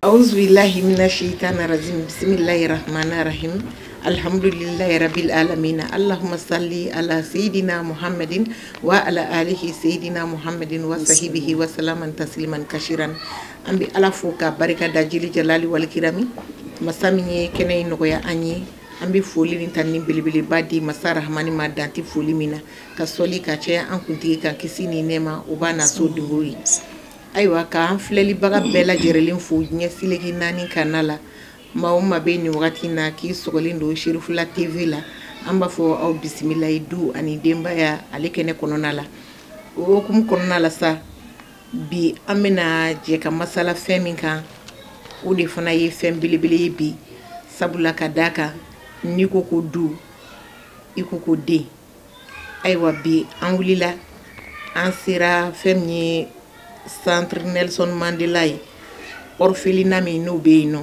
أعوذ بالله من الشيطان الرجيم بسم الله الرحمن الرحيم الحمد لله رب العالمين اللهم صل على سيدنا محمد وعلى آله سيدنا محمد وصحبه وسلم تسليما كثيرا أمبي على فوق بركة دجيل جلال والكرامي مسامي كني نقيا أني أمبي فولي نتاني بلي بادي مسار رحماني ما دانتي فولي منا كسولي كاتشيا أنكنتي ككسيني نما وبانا سودوري aywa ka an filɛli baga bɛɛ lajɛrɛlen fo ɲɛsilegi naani kana la maa o maa bɛ nin wagati na k'i sɔgɔlen don Sherifula TV la an b'a fɔ aw bisimilayi du ani denbaya ale kɛnɛ kɔnɔna la o hukumu kɔnɔna la sa bi an bɛna jɛ ka masala fɛn min kan o de fana ye fɛn belebele ye bi sabula ka d'a kan n'i ko ko du i ko ko den aywa bi an wulila an sera fɛn min ye Centre Nelson Mandela ye orphelinat min n'o bɛ yen nɔ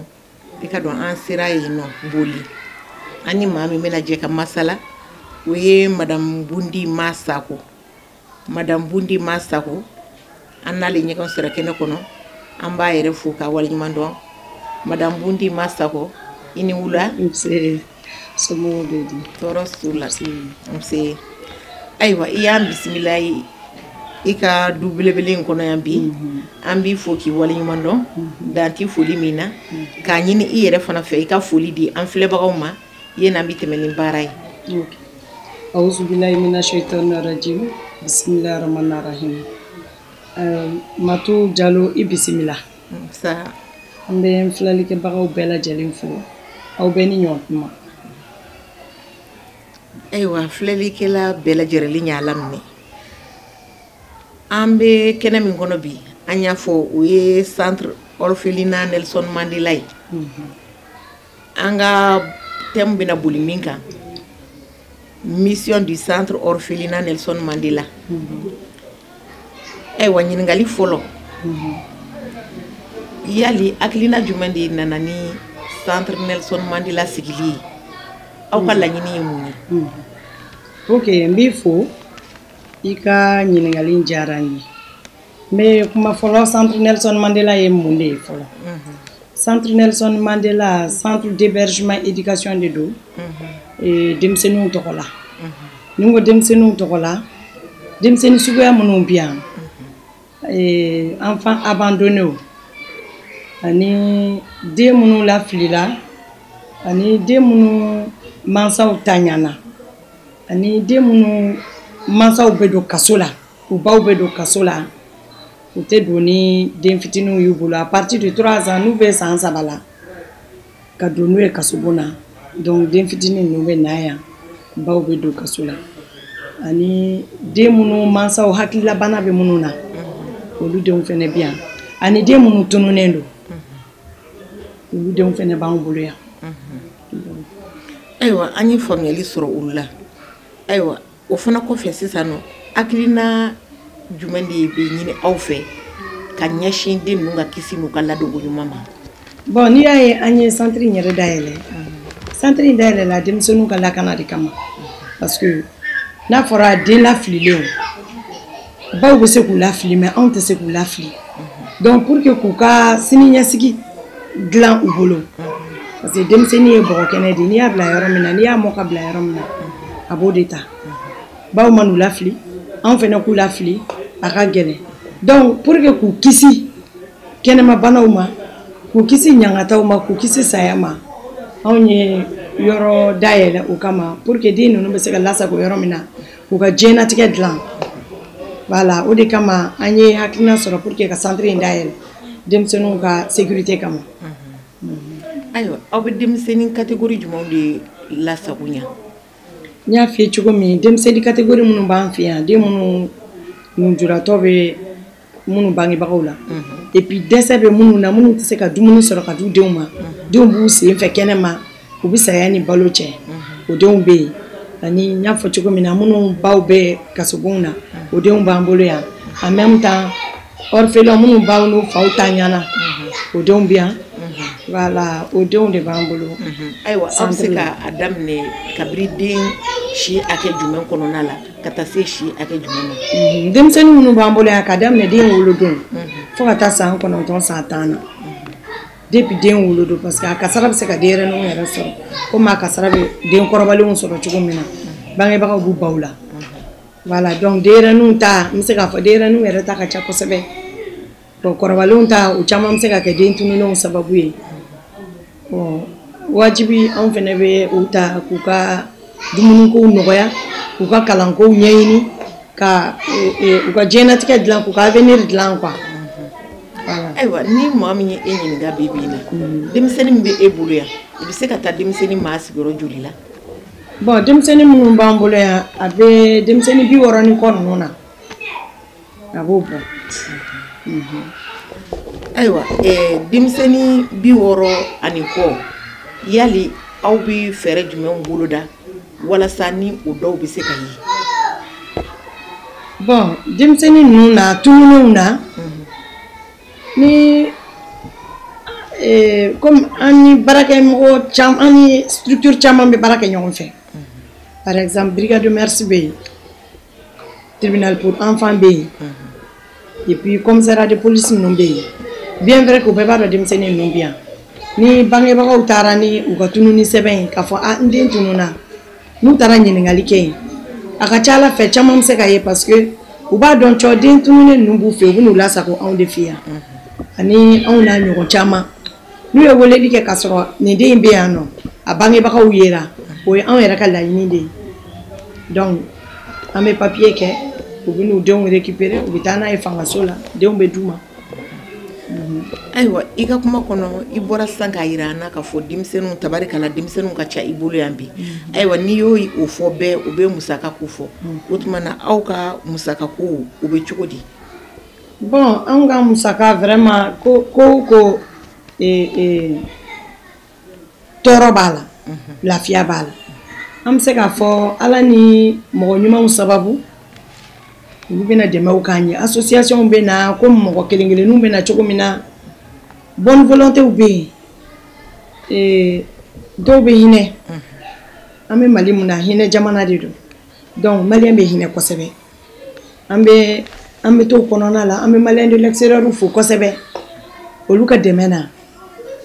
i ka dɔn an sera yen nɔ boli an ni maa min bɛna jɛ ka masala o ye Madame Bundi Masako Madame Bundi Masako an n'ale ɲɛgɛn sera kɛnɛ kɔnɔ an b'a yɛrɛ fo ka waleɲuman dɔn Madame Bundi Masako i ni wula somɔgɔw bɛ di tɔɔrɔ s'u la nse ayiwa i y'an bisimilayi i ka du belebele in kɔnɔ yan bi an b'i fo k'i waleɲuman dɔn danti foli min na k'a ɲini i yɛrɛ fana fɛ i ka foli di an filɛbagaw ma yenn'an bi tɛmɛ ni baara ye. A'udhu billahi minash shaitanir rajim bismillahir rahmanir rahim Matu Jalo i bisimila sa an bɛ filɛlikɛbagaw bɛɛ lajɛlen fo aw bɛ ni ɲɔgɔn kuma ayiwa filɛlikɛla bɛɛ lajɛlen y'a laminɛ an bɛ kɛnɛ min kɔnɔ bi an y'a fɔ o ye Centre Orphelinat Nelson Mandela ye an ka thème bɛna boli min kan mission du Centre Orphelinat Nelson Mandela ayiwa ɲininkali fɔlɔ yali hakilina jumɛn de nana ni Centre Nelson Mandela sigili ye aw ka laɲini ye mun ye. ok n b'i fo i ka ɲininkali diyara n ye n bɛ kuma fɔlɔ Centre Nelson Mandela ye mun de ye fɔlɔ Centre Nelson Mandela centre d'hébergement éducation de don denmisɛnninw tɔgɔ la ni n ko denmisɛnninw tɔgɔ la denmisɛnnin suguya minnu bɛ yan enfant abandonné ani den minnu lafilila ani den minnu mansaw taɲana ani den minnu mansaw bɛ don kaso la u baw bɛ don kaso la u tɛ don ni den fitininw y'u bolo à partir de 3 ans n'u bɛ san 3 la ka don n'u ye kasobon na donc den fitinin ninnu bɛ na yan baw bɛ don kaso la ani den minnu mansaw hakililabana bɛ minnu na olu denw fɛnɛ bɛ yan ani den minnu tununnen don olu denw fɛnɛ b'an bolo yan. ayiwa an ye faamuyali sɔrɔ olu la ayiwa o fana kɔfɛ sisan nɔ hakilina jumɛn de bɛ ɲini aw fɛ ka ɲɛsin den ninnu ka kisi n'u ka ladonko ɲuman ma. bon n'i y'a ye an ye centre in yɛrɛ dayɛlɛ centre in dayɛlɛ la denmisɛnninw ka lakana de kama parce que n'a fɔra den lafililen baw bɛ se k'u lafili mais anw tɛ se k'u lafili donc pour que k'u ka siniɲɛsigi dilan u bolo parce que denmisɛnnin ye bɔgɔ kɛnɛ de n'i y'a bila yɔrɔ min na n'i y'a mɔ ka bila yɔrɔ min na a b'o de ta baw ma n'u lafili anw fɛnɛ k'u lafili a ka gɛlɛn donc pour que k'u kisi kɛnɛmabanaw ma k'u kisi ɲangataw ma k'u kisi saya ma anw ye yɔrɔ dayɛlɛ o kama pour que den ninnu bɛ se ka lasago yɔrɔ min na k'u ka diɲɛnatigɛ dilan voilà o de kama an ye hakilina sɔrɔ pour que ka centre in dayɛlɛ denmisɛnninw ka sécurité kama. ayiwa aw bɛ denmisɛnnin catégorie jumɛnw de lasago ɲa. n y'a f'i ye cogo min denmisɛnnin catégorie minnu b'an fɛ yan den minnu lujuratɔ bɛ minnu bangebagaw la et puis dɛsɛ bɛ minnu na minnu tɛ se ka dumuni sɔrɔ ka d'u denw ma denw b'u sen fɛ kɛnɛma u bɛ saya ni balo cɛ o denw bɛ yen ani n y'a fɔ cogo min na minnu baw bɛ kasobonw na o denw b'an bolo yan en même temps orphelins minnu baw n'u faw ta ɲana o denw bɛ yan voilà o denw de b'an bolo. ayiwa aw bɛ se k'a daminɛ kabiri den si hakɛ jumɛn kɔnɔna la ka taa se si hakɛ jumɛn ma. denmisɛnnin minnu b'an bolo yan ka daminɛ den wolodon fo ka taa san 9 san 10 na depuis den wolodo parce que a kasara bɛ se ka denyɛrɛninw yɛrɛ sɔrɔ komi a kasara bɛ den kɔrɔbalenw sɔrɔ cogo min na bangebagaw b'u baw la voilà donc denyɛrɛninw ta n bɛ se k'a fɔ denyɛrɛninw yɛrɛ ta ka ca kosɛbɛ donc kɔrɔbalenw ta o caman bɛ se ka kɛ den tununenw sababu ye bon wajibi anw fɛnɛ bɛ u ta k'u ka dumunikow nɔgɔya k'u ka kalankow ɲɛɲini ka u ka diɲɛnatigɛ dilan k'u ka avenir dilan quoi. Ayiwa ni maa min ye e ɲininka bi bi in na denmisɛnnin min bɛ e bolo yan i bɛ se ka taa denmisɛnnin maa sigiyɔrɔ joli la. Bon denmisɛnnin minnu b'an bolo yan a bɛ denmisɛnnin 60 ni kɔ ninnu na a b'o bɔ. Ayiwa denmisɛnnin 60 ani kɔ yali aw bɛ fɛɛrɛ jumɛn boloda walasa ni o dɔw bɛ se ka ye. Bon denmisɛnnin ninnu na tununnenw na. Ni comme ani barakɛmɔgɔ caman ani structure caman bɛ baara kɛ ɲɔgɔn fɛ par exemple brigade de merci bɛ yen tribunal pour enfants bɛ yen et puis commissariat de police ninnu bɛ yen bien vrai que u bɛɛ b'a dɔn denmisɛnnin ninnu bɛ yan ni bangebagaw taara ni u ka tununi sɛbɛn ye k'a fɔ n den tununna n'u taara ɲininkali kɛ yen a ka ca ala fɛ caman bɛ se ka ye parce que u b'a dɔn cɔ den tununnen ninnu b'u fɛ u bɛ n'u lasago anw de fɛ yan. Ani anw n'a ɲɔgɔn caman n'u ye weleli kɛ k'a sɔrɔ nin den bɛ yan nɔ a bangebagaw yera o ye anw yɛrɛ ka laɲini de ye donc an bɛ papier kɛ u bɛ n'u denw récupérer u bɛ taa n'a ye fangaso la denw bɛ d'u ma. Ayiwa i ka kuma kɔnɔ i bɔra sisan k'a jira an na k'a fɔ denmisɛnninw tabarikala denmisɛnninw ka ca i bolo yan bi ayiwa n'i y'o o fɔ bɛɛ u bɛ musaka ko fɔ o tuma na aw ka musaka ko o bɛ cogo di. Bon an ka musaka vraiment ko tɔɔrɔ b'a la lafiya b'a la an bɛ se k'a fɔ ala ni mɔgɔ ɲumanw sababu olu bɛna dɛmɛw k'an ye association bɛ na ko mɔgɔ kelen kelenninw bɛ na cogo min na bonne volontéw bɛ yen dɔw bɛ hinɛ an bɛ Mali mun na hinɛ jamana de don donc maliyɛn bɛ hinɛ kosɛbɛ an bɛ to kɔnɔna la an bɛ maliyɛn de l'extérieur fo kosɛbɛ olu ka dɛmɛ na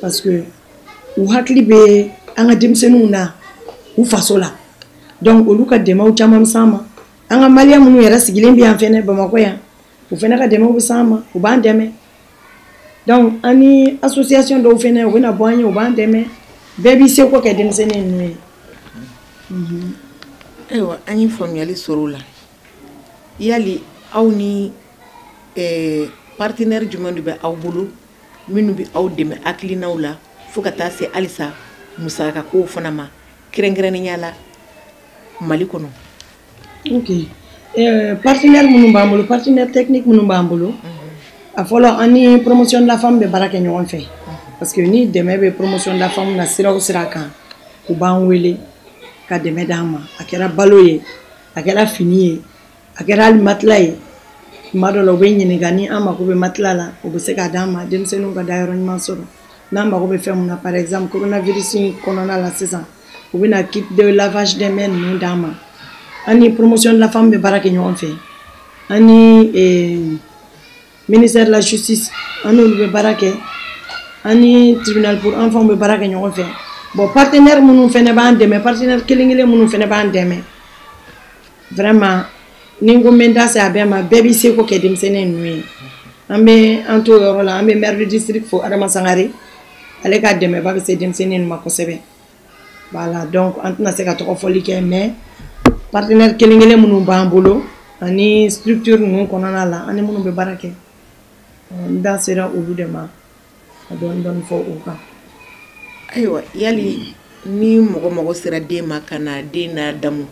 parce que u hakili bɛ an ka denmisɛnninw na u faso la donc olu ka dɛmɛw caman bɛ s'an ma an ka maliyɛn minnu yɛrɛ sigilen bɛ yan fɛnɛ Bamakɔ yan u fɛnɛ ka dɛmɛw bɛ s'an ma u b'an dɛmɛ donc an ni association dɔw fɛnɛ u bɛna bɔ an ye u b'an dɛmɛ bɛɛ b'i seko kɛ denmisɛnnin ninnu ye. Ayiwa an ye faamuyali sɔrɔ o la yali aw ni partenaire jumɛn de bɛ aw bolo minnu bɛ aw dɛmɛ hakilinaw la fo ka taa se halisa musaka kow fana ma kɛrɛnkɛrɛnnenya la Mali kɔnɔ. Ok partenaire minnu b'an bolo partenaire technique minnu b'an bolo a fɔlɔ an ni promotion de la femme bɛ baara kɛ ɲɔgɔn fɛ parce que ni dɛmɛ bɛ promotion de la femme na sira o sira kan u b'an wele ka dɛmɛ d'an ma a kɛra balo ye a kɛra fini ye a kɛra hali matela ye tuma dɔ la u bɛ ɲininka ni an mako bɛ matela la u bɛ se k'a d'an ma denmisɛnninw ka dayɔrɔ ɲuman sɔrɔ n'an mako bɛ fɛn mun na par exemple coronavirus in kɔnɔna la sisan u bɛna kit de lavage des mains ninnu d'an ma an ni promotion de la femme bɛ baara kɛ ɲɔgɔn fɛ an ni ministère de la justice an n'olu bɛ baara kɛ an ni tribunal pour enfants bɛ baara kɛ ɲɔgɔn fɛ bon partenaire minnu fɛnɛ b'an dɛmɛ partenaire kelen kelen minnu fɛnɛ b'an dɛmɛ vraiment ni n ko n bɛ n da se a bɛɛ ma bɛɛ b'i seko kɛ denmisɛnnin ninnu ye an bɛ an to yɔrɔ la an bɛ maire de district fo Adama Sangare ale ka dɛmɛba bɛ se denmisɛnnin ninnu ma kosɛbɛ voilà donc an tɛna se ka tɔgɔ fɔli kɛ mais partenaire kelen kelen minnu b'an bolo ani structure ninnu kɔnɔna la ani minnu bɛ baara kɛ n da sera olu de ma ka dɔɔni dɔɔni fɔ o kan. Ayiwa yali ni mɔgɔ mɔgɔ sera den ma ka na den n'a damu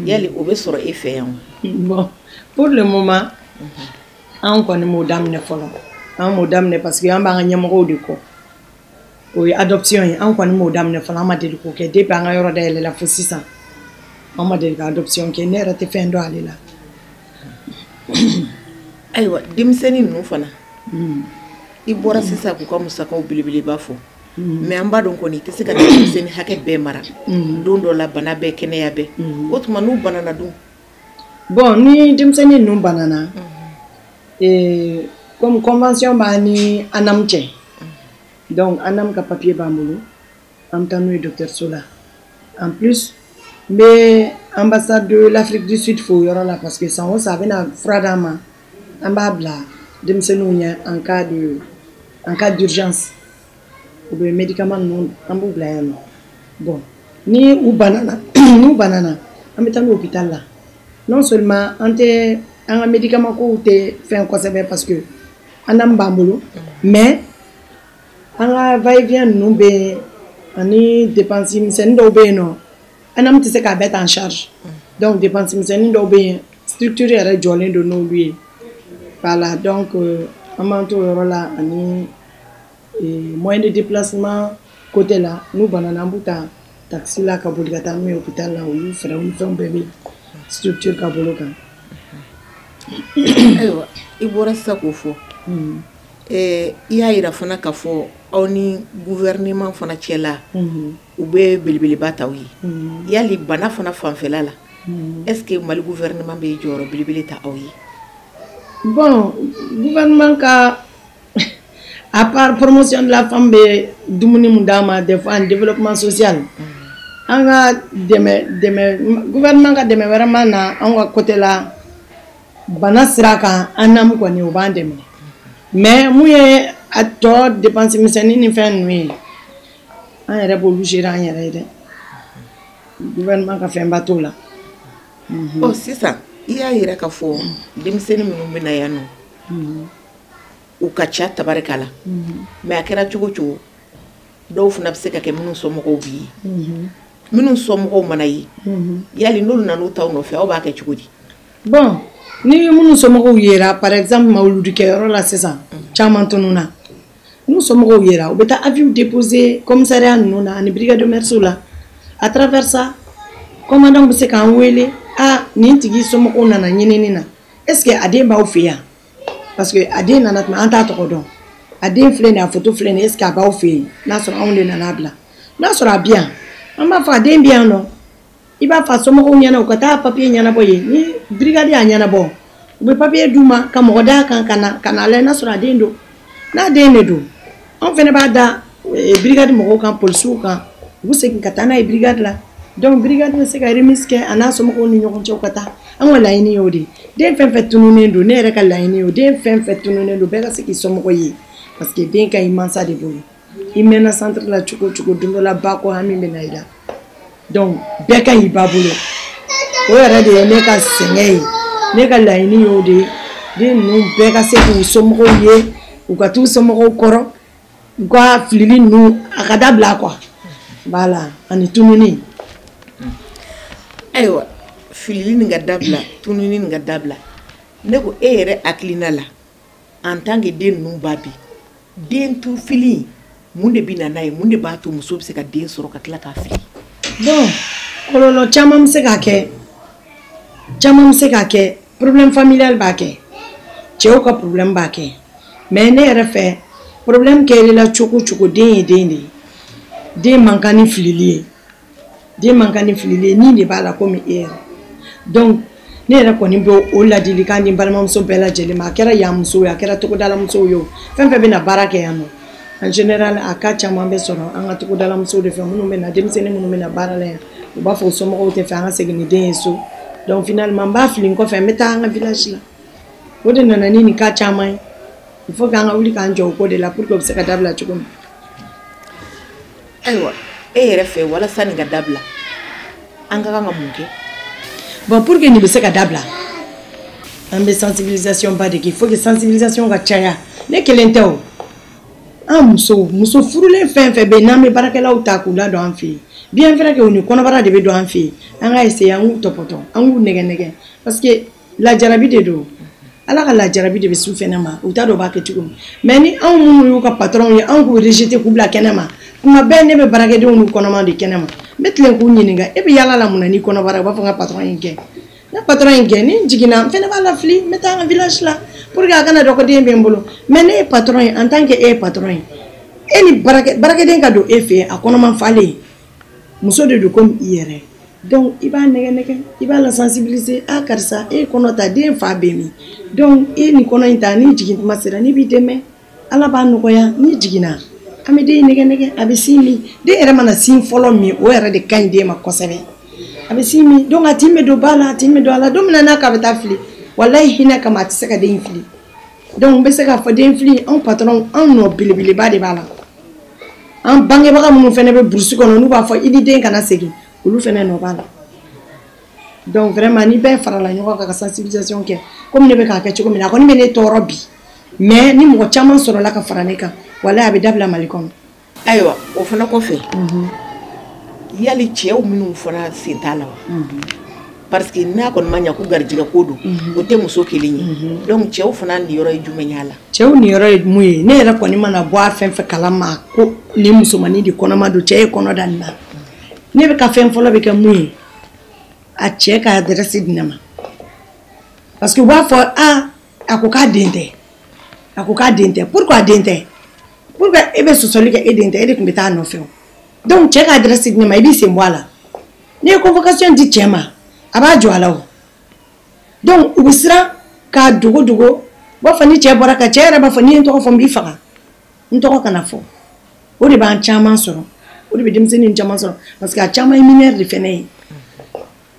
yali o bɛ sɔrɔ e fɛ yan. Bon pour le moment an kɔni m'o daminɛ fɔlɔ an m'o daminɛ parce que an b'an ka ɲɛmɔgɔw de kɔ o ye adoption ye an kɔni m'o daminɛ fɔlɔ an ma deli k'o kɛ depuis an ka yɔrɔ dayɛlɛla fo sisan an ma deli ka adoption kɛ ne yɛrɛ tɛ fɛn dɔn ale la. Ayiwa denmisɛnnin ninnu fana i bɔra sisan k'u ka musakaw belebeleba fɔ mais an b'a dɔn kɔni i tɛ se ka denmisɛnnin hakɛ bɛɛ mara don dɔ la bana bɛɛ kɛnɛya bɛɛ o tuma n'u banana dun. Bon ni denmisɛnnin ninnu banana comme convention b'a ni ANAM cɛ Donc an am ka papier b'an bolo an bɛ taa n'o ye dɔgɔtɔrɔso la en plus n bɛ ambassade de l'Afrique du Sud fo o yɔrɔ la parce que san o san a bɛna fura d'an ma an b'a bila denmisɛnninw ɲɛ en cas d'urgence u bɛ médicament ninnu an b'u bila yan nɔ bon ni u banana n'u banana an bɛ taa n'u hôpital la non seulement an tɛ an ka médicament kow tɛ fɛn kosɛbɛ parce que an n'an b'an bolo mais an ka va-et-vient ninnu bɛ yen ani dépense misɛnnin dɔw bɛ yen nɔ an n'an tɛ se k'a bɛɛ ta en charge donc dépense misɛnnin dɔw bɛ yen structure yɛrɛ jɔlen don n'olu ye voilà donc an b'an to o yɔrɔ la ani moyen de déplacement côté la n'u banana an b'u ta taxi la ka boli ka taa n'u ye hôpital la olu fɛɛrɛw ni fɛnw bɛɛ bɛ structure ka bolo kan. Ayiwa i bɔra sisan k'o fɔ i y'a yira fana k'a fɔ aw ni gouvernement fana cɛla u bɛ belebeleba ta aw ye yali bana fana fanfɛla la est-ce que Mali gouvernement bɛ jɔyɔrɔ belebele ta aw ye? Bon gouvernement ka à part promotion de la femme bɛ dumuni mun d'an ma des fois en développement social an ka dɛmɛ gouvernement ka dɛmɛ wɛrɛ ma na an ka côté la bana sira kan an n'amu kɔni o b'an dɛmɛ mais mun ye a tɔ dépense misɛnnin ni fɛn ninnu ye an yɛrɛ b'olu gérer an yɛrɛ ye dɛ gouvernement ka fɛnba t'o la. Ɔ sisan i y'a yira k'a fɔ denmisɛnnin minnu bɛ na yan nɔ u ka ca tabarika la mais a kɛra cogo cogo dɔw fana bɛ se ka kɛ minnu somɔgɔw b'i ye minnu somɔgɔw mana ye yali n'olu nan'u taw nɔfɛ aw b'a kɛ cogo di? Bon ni minnu somɔgɔw yera par exemple mawuludikɛyɔrɔ la sisan caman tununa n'u somɔgɔw yera u bɛ taa avion déposer commissariat ninnu na ani brigade de mers la à travers ça commandant bɛ se k'an wele nin tigi somɔgɔw nana ɲinini na est-ce que a den b'aw fɛ yan parce que a den nana tuma an t'a tɔgɔ dɔn a den filɛ nin ye a photo filɛ nin ye est-ce que a b'aw fɛ yen n'a sɔrɔ anw de nana bila n'a sɔrɔ a bɛ yan an b'a fɔ a den bɛ yan nɔ i b'a fɔ a somɔgɔw ɲɛna u ka taa papier ɲɛnabɔ yen ni brigade y'a ɲɛnabɔ u bɛ papier d'u ma ka mɔgɔ d'a kan ka na lajɛ n'a sɔrɔ a den don n'a den de don anw fana b'a da brigade mɔgɔw kan polisiw kan u bɛ segin ka taa n'a ye brigade la donc brigade bɛ se ka remise kɛ a n'a somɔgɔw ni ɲɔgɔn cɛ u ka taa an ka laɲini y'o de den fɛn fɛn tununnen don ne yɛrɛ ka laɲini y'o den fɛn fɛn tununnen don bɛɛ ka se k'i somɔgɔ ye parce que den ka ɲi mansa de bolo i mɛnna centre la cogo cogo don dɔ la ba kɔ hami bɛ na i la donc bɛɛ ka ɲi ba bolo o yɛrɛ de ye ne ka sɛgɛn ye ne ka laɲini y'o de ye den ninnu bɛɛ ka se k'u somɔgɔw ye u ka t'u somɔgɔw kɔrɔ u ka filili ninnu a ka dabila quoi voilà ani tununi. Ayiwa filili nin ka dabila tununi nin ka dabila ne ko e yɛrɛ hakilina la en tant que den ninnu ba bi den tu fili mun de bɛ na n'a ye mun de b'a to muso bɛ se ka den sɔrɔ ka tila k'a fili? Bon kɔlɔlɔ caman bɛ se ka kɛ problème familial b'a kɛ cɛw ka problème b'a kɛ mais ne yɛrɛ fɛ problème kɛra la cogo cogo den ye den de ye den man kan ni filili ye ni de b'a la komi e yɛrɛ donc ne yɛrɛ kɔni bɛ o ladilikan di balimamuso bɛɛ lajɛlen ma a kɛra yan musow ye a kɛra togodala musow ye o fɛn fɛn bɛ na baara kɛ yan nɔ en général a cas caman bɛ sɔrɔ an ka togodala musow de fɛ minnu bɛ na denmisɛnnin minnu bɛ na baara la yan u b'a fɔ somɔgɔw tɛ fɛ an ka segin ni den ye so donc finalement n b'a fili n kɔfɛ n bɛ taa an ka village la o de nana ni nin cas caman ye il faut k'an ka wuli k'an jɔ o ko de la pour que o bɛ se ka dabila cogo min. Ayiwa e yɛrɛ fɛ walasa nin ka dabila an ka kan ka mun kɛ? Bon pour que nin bɛ se ka dabila an bɛ sensibilisation ba de kɛ il faut que sensibilisation ka caya ne kelen tɛ o an muso furulen fɛn fɛn bɛ yen n'an bɛ baarakɛlaw ta k'u ladon an fɛ yen bien vrai que u ni kɔnɔbara de bɛ don an fɛ yen an ka essayer an k'u tɔpɔtɔ an k'u nɛgɛ parce que lajarabi de don ala ka lajarabi de bɛ s'u fɛnɛ ma u t'a dɔn u b'a kɛ cogo min mais ni anw minnu y'u ka patron ye anw k'u rejeter k'u bila kɛnɛ ma kuma bɛɛ ne bɛ baarakɛdenw n'u kɔnɔma de kɛnɛ ma n bɛ tilen k'u ɲininka e bɛ yala la mun na ni kɔnɔbara u b'a fɔ n ka patron in kɛ ne patron in kɛ ni n jiginna n fɛnɛ b'a lafili n bɛ taa an ka village la pour que a kana dɔn ko den bɛ n bolo mais ne ye patron ye en tant que e ye patron ye e ni baarakɛden ka don e fɛ yen a kɔnɔma falen muso de don comme i yɛrɛ donc i b'a nɛgɛ i b'a la sensibiliser karisa e kɔnɔ ta den fa bɛ min donc e ni kɔnɔ in ta ni jigin tuma sera ni b'i dɛmɛ ala b'a nɔgɔya ni jiginna an bɛ den nɛgɛ nɛgɛ a bɛ sin min den yɛrɛ mana sin fɔlɔ min o yɛrɛ de ka ɲi den ma kosɛbɛ a bɛ sin min donc a tin bɛ don ba la a tin bɛ don a la don min na n'a k'a bɛ taa fili walayi hinɛ kama a tɛ se ka den fili donc n bɛ se k'a fɔ den fili anw patron anw nɔ belebeleba de b'a la an bangebaga minnu fana bɛ burusi kɔnɔ n'u b'a fɔ i ni den kana segin olu fana nɔ b'a la donc vraiment ni bɛɛ farala ɲɔgɔn kan ka sensibilisation kɛ komi ne bɛ k'a kɛ cogo min na a kɔni bɛ ne tɔɔrɔ bi mais ni mɔgɔ caman sɔrɔla ka fara ne kan walayi a bɛ dabila Mali kɔnɔ. Ayiwa o fana kɔfɛ yali cɛw minnu fana sen t'a la wa parce que n'a kɔni ma ɲɛ ko garijɛgɛ ko don o tɛ muso kelen ye donc cɛw fana niyɔrɔ ye jumɛn y'a la. cɛw niyɔrɔ ye mun ye ne yɛrɛ kɔni mana bɔ a fɛn fɛn kalama ko ni musomanin de kɔnɔma don cɛ ye kɔnɔ da nin na ne bɛ ka fɛn fɔlɔ bɛ kɛ mun ye a cɛ ka adresse di ne ma parce que u b'a fɔ a ko k'a den tɛ a ko k'a den tɛ pourquoi a den tɛ pourquoi e bɛ sɔsɔli kɛ e den tɛ e de tun bɛ taa a nɔfɛ o donc cɛ ka adresse di ne ma i b'i sen bɔ a la ne ye convocation di cɛ ma a b'a jɔ a la o donc u bɛ siran k'a dogo dogo u b'a fɔ ni cɛ bɔra ka cɛ yɛrɛ b'a fɔ n'i ye n tɔgɔ fɔ n b'i faga n tɔgɔ kana fɔ o de b'an caman sɔrɔ o de bɛ denmisɛnnin caman sɔrɔ parce que a caman ye mineur de fɛnɛ ye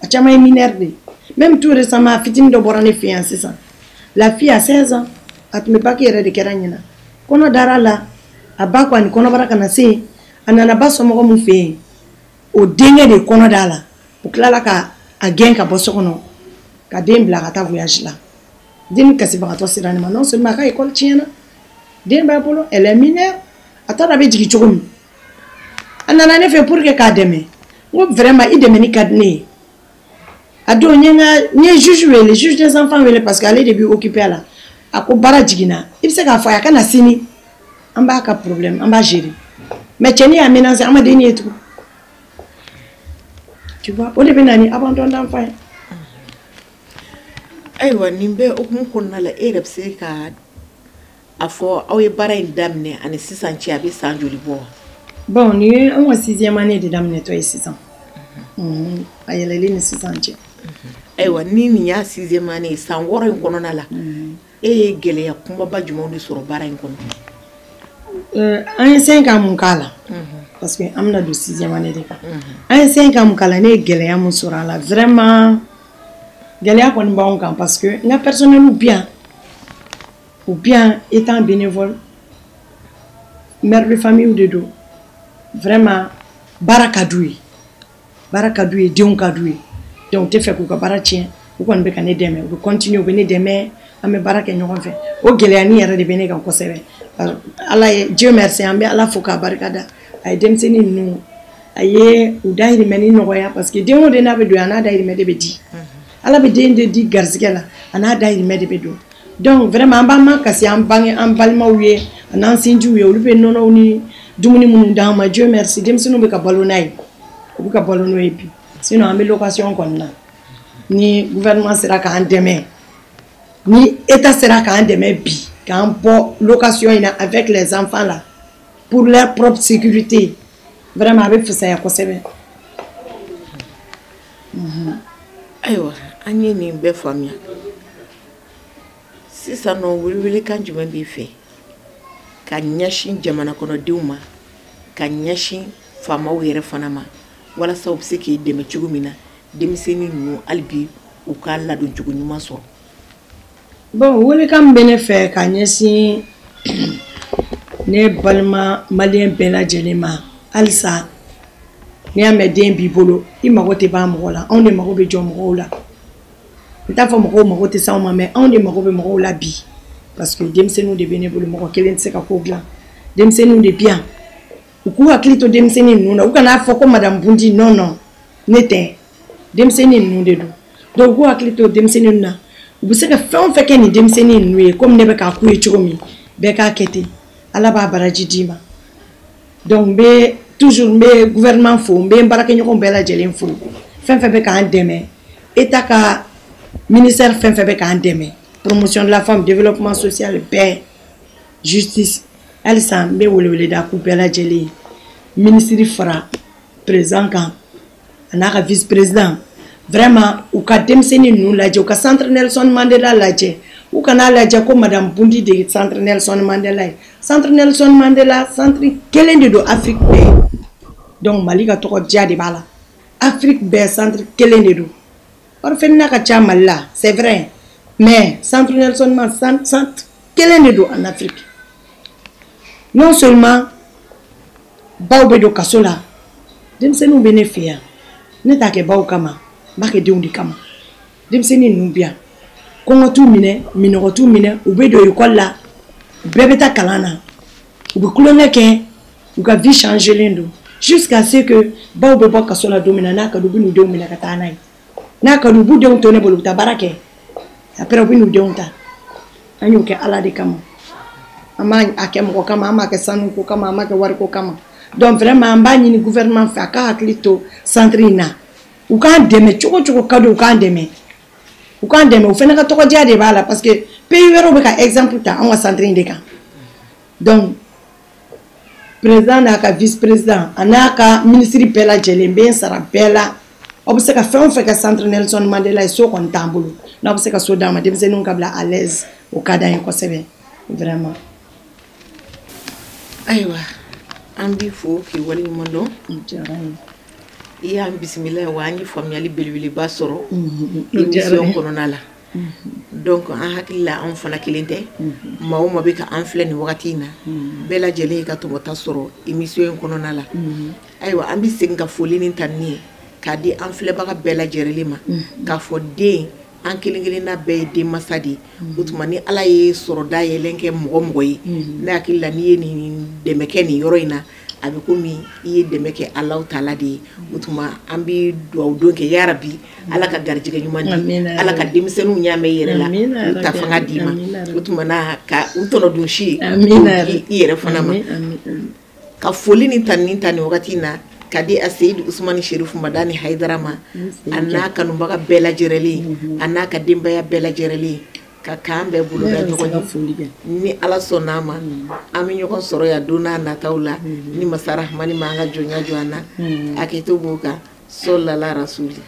a caman ye mineur de même tout récemment fitinin dɔ bɔra ne fɛ yan sisan la fille a 16 ans a tun bɛ bac yɛrɛ de kɛra ɲina kɔnɔ dara la a ba kɔni kɔnɔbara kana se yen a nana ba somɔgɔ min fɛ yen o denkɛ de kɔnɔ da la o tilala ka a gɛn ka bɔ so kɔnɔ ka den bila ka taa voyage la den kasibagatɔ sera ne ma non seulement a ka école tiɲɛna den b'a bolo elle est mineure a t'a dɔn a bɛ jigin cogo min a nana ne fɛ pour que k'a dɛmɛ n ko vraiment i dɛmɛni ka di ne ye a don n ye juge wele juge des enfants wele parce que ale de b'i occupé a la a ko baara jiginna i bɛ se k'a fɔ a kana sini an b'a ka problème an b'a gérer mais cɛnin y'a ménager an ma den ye tugun tu vois o de bɛ na ni abandon d'enfant ye. Ayiwa nin bɛɛ hukumu kɔnɔna la e yɛrɛ bɛ se ka a fɔ aw ye baara in daminɛ ani sisan cɛ a bɛ san joli bɔ. bon ni ye an ka 6e année de daminɛtɔ ye sisan a yɛlɛlen ni sisan cɛ. Ayiwa ni nin y'a 6e année san 6 in kɔnɔna la e ye gɛlɛya kumaba jumɛnw de sɔrɔ baara in kɔnɔ. an ye 5 ans mun k'a la parce que an bɛna don 6e année de kan an ye 5 ans mun k'a la ne ye gɛlɛya mun sɔrɔ a la vraiment gɛlɛya kɔni b'anw kan parce que n ka personnel ou bien étant bénévole mère de famille de do vraiment baara ka d'u ye denw ka d'u ye donc tɛ fɛ k'u ka baara tiɲɛ u kɔni bɛ ka ne dɛmɛ u bɛ continuer u bɛ ne dɛmɛ an bɛ baara kɛ ɲɔgɔn fɛ o gɛlɛyani yɛrɛ de bɛ ne kan kosɛbɛ ala ye Dieu merci an bɛ ala fo k'a barikada a ye denmisɛnnin ninnu a ye u dahirimɛni nɔgɔya parce que den o den n'a bɛ don a n'a dahirimɛ de bɛ di ala bɛ den de di garisɛgɛ la a n'a dahirimɛ de bɛ don donc vraiment an b'an makasi an balimaw ye a n'an sinjiw ye olu bɛ nɔnɔw ni dumuni minnu d'an ma Dieu merci denmisɛnninw bɛ ka balo n'a ye u bɛ ka balo n'o ye bi sinon an bɛ location kɔni na ni gouvernement sera k'an dɛmɛ ni état sera k'an dɛmɛ bi k'an bɔ location in na avec les enfants là pour leur propre sécurité vraiment a bɛ fisaya kosɛbɛ. Ayiwa an ye nin bɛɛ faamuya sisan nɔ welekan jumɛn b'i fɛ ka ɲɛsin jamana kɔnɔdenw ma ka ɲɛsin faamaw yɛrɛ fana ma walasa u bɛ se k'i dɛmɛ cogo min na denmisɛnnin ninnu hali bi u ka ladon cogo ɲuman sɔrɔ. bon welekan bɛ ne fɛ ka ɲɛsin ne balima maliyɛn bɛɛ lajɛlen ma halisa n'i y'a mɛn den b'i bolo i mago tɛ ban mɔgɔ la anw de mago bɛ jɔ mɔgɔw la n t'a fɔ mɔgɔw mago tɛ s'anw ma mais anw de mago bɛ mɔgɔw la bi parce que denmisɛnninw de bɛ ne bolo mɔgɔ kelen tɛ se ka ko dilan denmisɛnninw de bi yan u k'u hakili to denmisɛnnin ninnu na u kana fɔ ko madame Bundi non non ne tɛ denmisɛnnin ninnu de don donc u k'u hakili to denmisɛnnin na u bɛ se ka fɛn o fɛn kɛ nin denmisɛnnin ninnu ye komi ne bɛ k'a k'u ye cogo min bɛɛ k'a kɛ ten ala b'a baraji d'i ma donc n bɛ toujours n bɛ gouvernement fo n bɛ n baarakɛɲɔgɔn bɛɛ lajɛlen fo fɛn fɛn bɛ k'an dɛmɛ état ka ministère fɛn fɛn bɛ k'an dɛmɛ promotion de la femme développement social bɛɛ justice halisa n bɛ weleweleda k'u bɛɛ lajɛlen ye ministre fara président kan a n'a ka vice président vraiment u ka denmisɛnnin ninnu lajɛ u ka centre Nelson Mandela lajɛ u kana lajɛ ko madame Bundi de ye centre Nelson Mandela ye centre Nelson Mandela centre kelen de do Afrique bɛɛ donc Mali ka tɔgɔ diya de b'a la Afrique bɛɛ centre kelen de do orphelinat ka ca Mali la c'est vrai mais centre Nelson Mandela centre kelen de do en Afrique non seulement baw bɛ don kaso la denmisɛnninw bɛ ne fɛ yan ne t'a kɛ baw kama n b'a kɛ denw de kama denmisɛnnin ninnu bi yan kɔngɔ t'u minɛ minɔgɔ t'u minɛ u bɛ don école la bɛɛ bɛ taa kalan na u bɛ kulonkɛ kɛ u ka vie changelen don jusqu'à ce que baw bɛ bɔ kaso la don min na n'a ka d'u bɛ n'u denw minɛ ka taa n'a ye n'a ka d'u b'u denw to ne bolo u bɛ taa baara kɛ après u bɛ n'u denw ta an y'o kɛ Ala de kama an m'a kɛ mɔgɔ kama an m'a kɛ sanuko kama an m'a kɛ wariko kama donc vraiment an b'a ɲini gouvernement fɛ a ka hakili to centre in na u k'an dɛmɛ cogo cogo ka di u k'an dɛmɛ u k'an dɛmɛ u fana ka tɔgɔdiya de b'a la parce que pays wɛrɛw bɛ ka exemple ta an ka centre in de kan donc président n'a ka vice président a n'a ka ministre bɛɛ lajɛlen bɛ sara bɛɛ la aw bɛ se ka fɛn o fɛn kɛ centre Nelson Mandela ye so kɔni t'an bolo n'aw bɛ se ka so d'a ma denmisɛnninw ka bila à l'aise o ka d'an ye kosɛbɛ vraiment. Ayiwa an b'i fo k'i waleɲuman dɔn i y'an bisimila wa an ye faamuyali belebeleba sɔrɔ émission kɔnɔna la donc an hakili la an fana kelen tɛ maa o maa bɛ ka an filɛ nin wagati in na bɛɛ lajɛlen ye ka tɔmɔta sɔrɔ émission in kɔnɔna la ayiwa an bɛ segin ka foli nin ta nin ye k'a di an filɛbaga bɛɛ lajɛlen ma k'a fɔ den an kelen kelenna bɛɛ ye den masa de ye o tuma ni Ala ye sɔrɔ dayɛlɛn kɛ mɔgɔ mɔgɔ ye ne hakili la n'i ye nin dɛmɛ kɛ nin yɔrɔ in na a bɛ komi i ye dɛmɛ kɛ Alahu Taala de ye o tuma an bɛ dugawu don kɛ ya Rabi Ala ka garijɛgɛ ɲuman di Ala ka denmisɛnninw ɲaamɛ i yɛrɛ la u ta fanga d'i ma o tuma na ka u tɔnɔ don si i yɛrɛ fana ma ka foli nin ta nin wagati in na ka di a Seyidu Usmani Sherifu Madani Hayidara ma a n'a kanubaga bɛɛ lajɛlen a n'a ka denbaya bɛɛ lajɛlen ka k'an bɛɛ bolo da ɲɔgɔn ye ni Ala sɔnn'a ma an bɛ ɲɔgɔn sɔrɔ yan don n'a nataw la ni Masa Rahamani ma an ka jɔnya jɔ an na hakɛto b'o kan sɔlala rasuli